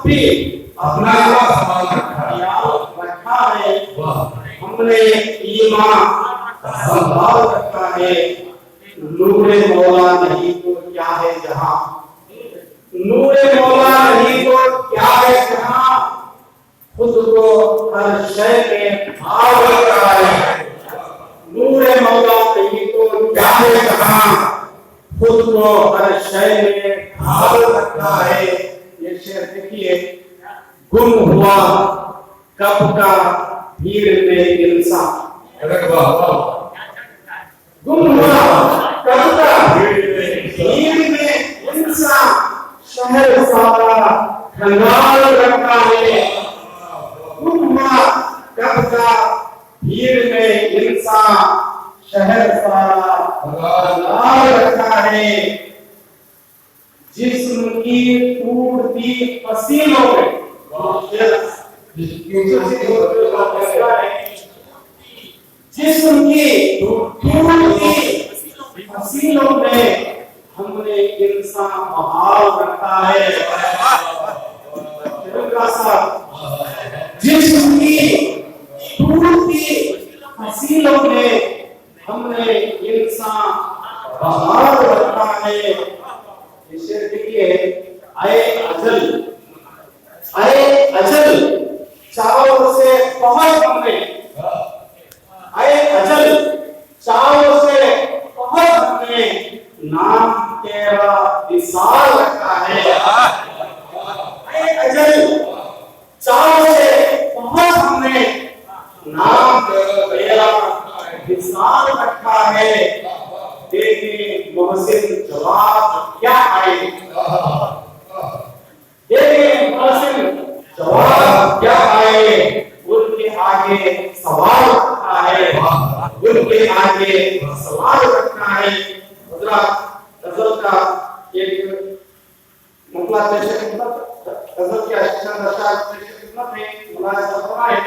بھی اپنا خیال رکھا ہے، ہم نے ایمان سنبھال رکھا ہے۔ نور مولا نہیں تو کیا ہے جہاں، نور مولا نہیں تو کیا ہے جہاں، خود کو ہر شے میں بھاؤ رکھا ہے۔ نور مولا نہیں تو کیا ہے جہاں، خود کو ہر شے میں بھاؤ رکھا ہے۔ یہ شعر دیکھیے، گم ہوا کب کا بھیڑ میں انسان، گم ہوا کب کا بھیڑ میں انسان، شہر سارا کھنگال رکھا ہے۔ گم ہوا کب کا بھیڑ میں انسان، شہر سارا کھنگال رکھا ہے۔ جسم کی ٹوٹتی پسینوں میں، جسم کی ٹوٹتی پسینوں میں ہم نے انسان بحال رکھا ہے۔ جسم کی ٹوٹتی پسینوں میں ہم نے انسان بحال رکھا ہے۔ شعر دیکھیے، اے اجل، اے اجل چاہوں سے بہت ہم نے، اے اجل چاہوں سے بہت ہم نے نام تیرا وصال رکھا ہے۔ اے اجل چاہوں سے بہت ہم نے نام تیرا وصال رکھا ہے۔ دیکھیں محسن جواب کیا آئے، دیکھیں محسن جواب کیا آئے، ان کے آگے سوال رکھا ہے، ان کے آگے سوال رکھا ہے۔ حضرات غزل کا ایک مطلع پیش خدمت، غزل کے اشعار پیش خدمت میں ملاحظہ فرمائیں۔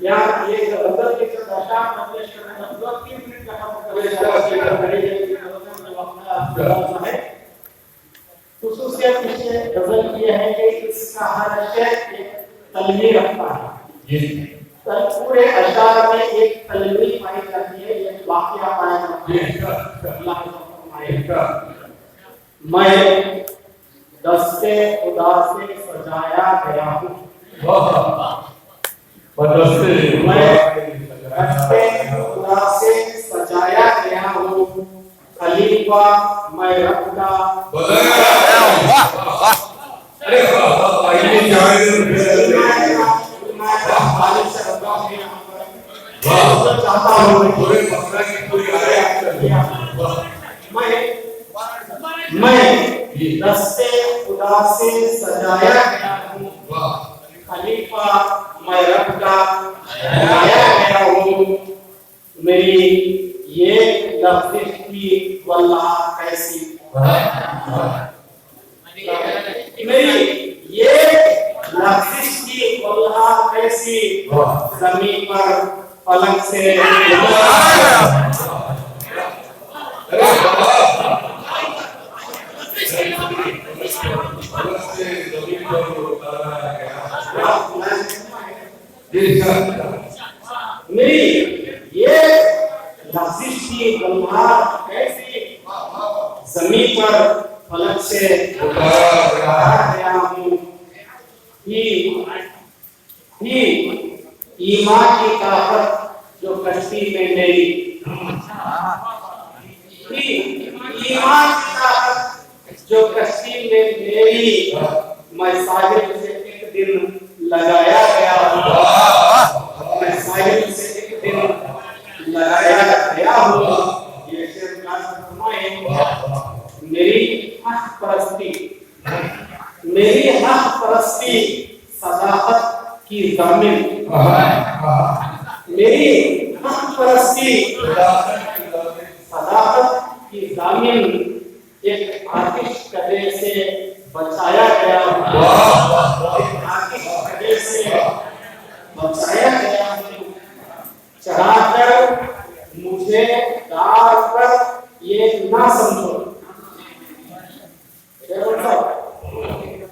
یہاں یہ غزل کے اشعار پیش کرنے کا 3 منٹ کا خصوصیت اس غزل یہ ہے کہ اس کا ہر شعر ایک تلوی رکھتا ہے۔ پورے اشعار میں ایک تلوی پائی جاتی ہے، ایک واقعہ پایا جاتا ہے۔ میں دستے خدا سے سجایا گیا ہوں، میں دستے خدا سے سجایا گیا ہوں، خلیفہ میں رب کا میں دستے خدا سے سجایا گیا ہوں، خلیفہ میں رب کا بنایا گیا ہوں۔ میری یہ لفظ کی واللہ کیسی، میری یہ لفظ کی واللہ کیسی، زمین پر پلنگ سے میری یہ لفظ کی واللہ کیسی، زمین پر فلک سے اتارا گیا ہوں۔ ہی ایمان کی طاقت جو کشتی میں میری، ایمان کی طاقت جو کشتی میں میری، میں ساحل سے ایک دن لگایا گیا ہوں، میں ساحل سے ایک دن لگایا گیا ہوں۔ یہ شعر نازل فرمائیں، میری حق پرستی، میری حق پرستی صداقت کی ضامن، میری حق پرستی صداقت کی ضامن، ایک آتش کدے سے بچایا گیا ہوں، ایک آتش کدے سے بچایا گیا ہوں۔ چڑھا کر مجھے ڈال کر یہ نہ سمجھو،